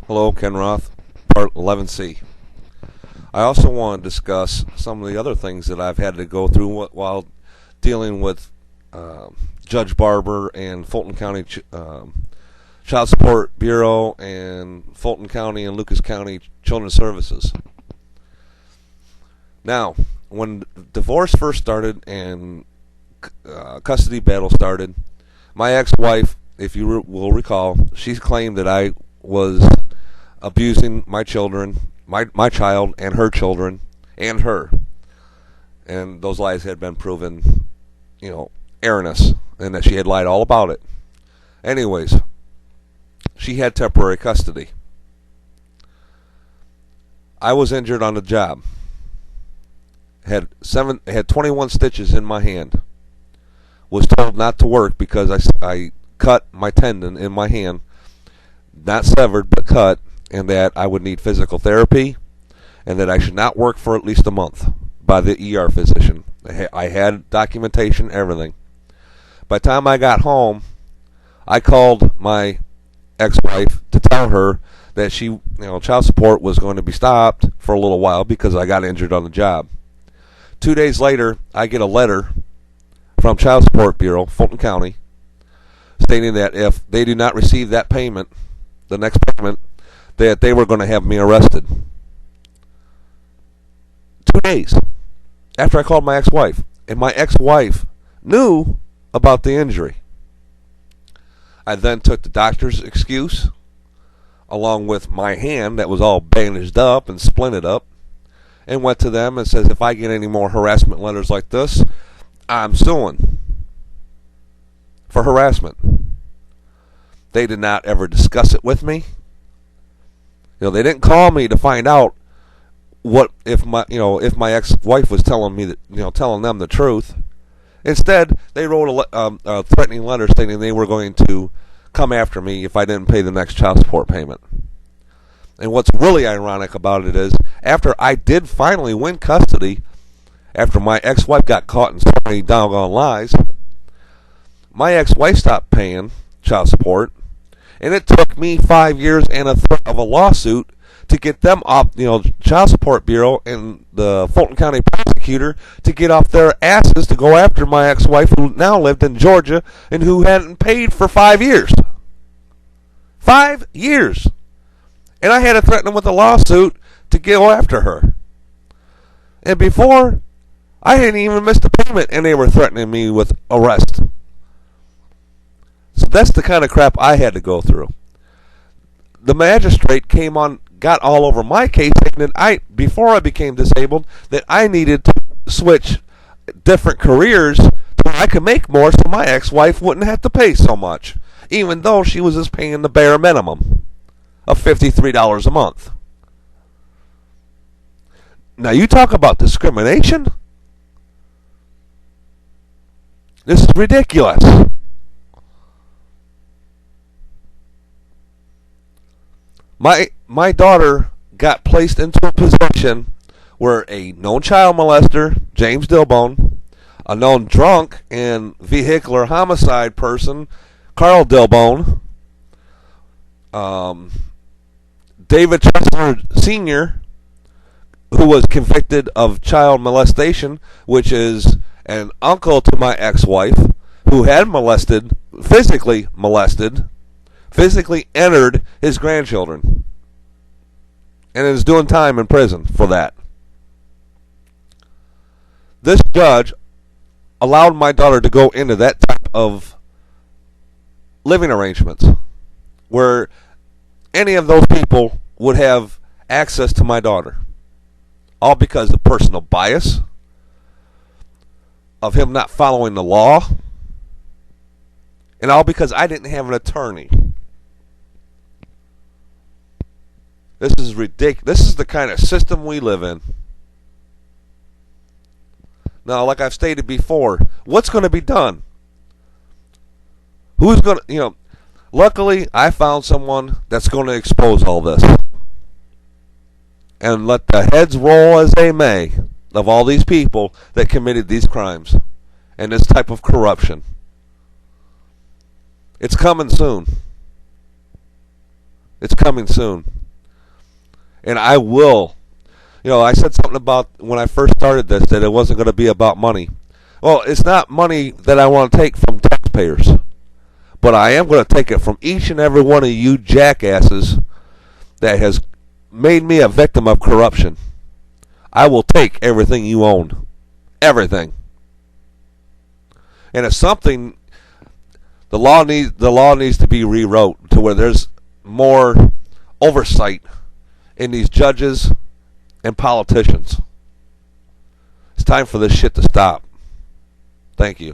Hello, Ken Roth, Part 11C. I also want to discuss some of the other things that I've had to go through while dealing with Judge Barber and Fulton County Child Support Bureau and Fulton County and Lucas County Children's Services. Now, when divorce first started and custody battle started, my ex-wife, if you will recall, she claimed that I was abusing my children, my child and her children and her. And those lies had been proven, erroneous, and that she had lied all about it. Anyways, she had temporary custody. I was injured on the job. Had 21 stitches in my hand. Was told not to work because I cut my tendon in my hand, not severed but cut, and that I would need physical therapy, and that I should not work for at least a month by the ER physician. I had documentation, everything. By the time I got home, I called my ex-wife to tell her that child support was going to be stopped for a little while because I got injured on the job. 2 days later, I get a letter from Child Support Bureau, Fulton County, stating that if they do not receive that payment, the next payment, that they were going to have me arrested. 2 days after I called my ex-wife, and my ex-wife knew about the injury. I then took the doctor's excuse, along with my hand that was all bandaged up and splinted up, and went to them and says, if I get any more harassment letters like this, I'm suing for harassment. They did not ever discuss it with me. They didn't call me to find out if my ex-wife was telling me that, telling them the truth. Instead, they wrote a threatening letter stating they were going to come after me if I didn't pay the next child support payment. And what's really ironic about it is, after I did finally win custody, after my ex-wife got caught in so many doggone lies, my ex-wife stopped paying child support, and it took me 5 years and a threat of a lawsuit to get them off, Child Support Bureau and the Fulton County prosecutor to get off their asses to go after my ex-wife who now lived in Georgia and who hadn't paid for 5 years. 5 years. And I had to threaten them with a lawsuit to go after her. And before, I hadn't even missed a payment, and they were threatening me with arrest. So that's the kind of crap I had to go through. The magistrate got all over my case, saying that before I became disabled, that I needed to switch different careers so I could make more, so my ex-wife wouldn't have to pay so much, even though she was just paying the bare minimum of $53 a month. Now you talk about discrimination? This is ridiculous. My daughter got placed into a position where a known child molester, James Dilbone, a known drunk and vehicular homicide person, Carl Dilbone, David Chester Sr., who was convicted of child molestation, which is an uncle to my ex-wife, who had physically entered his grandchildren, and is doing time in prison for that. This judge allowed my daughter to go into that type of living arrangements where any of those people would have access to my daughter, all because of personal bias, of him not following the law, and all because I didn't have an attorney. This is ridiculous. This is the kind of system we live in. Now, like I've stated before, what's going to be done? Who's going to, luckily I found someone that's going to expose all this. And let the heads roll as they may of all these people that committed these crimes and this type of corruption. It's coming soon. It's coming soon. And I will. I said something about when I first started this that it wasn't going to be about money. Well, it's not money that I want to take from taxpayers, but I am going to take it from each and every one of you jackasses that has made me a victim of corruption. I will take everything you own. Everything. And it's something the law needs to be rewrote to where there's more oversight in these judges and politicians. It's time for this shit to stop. Thank you.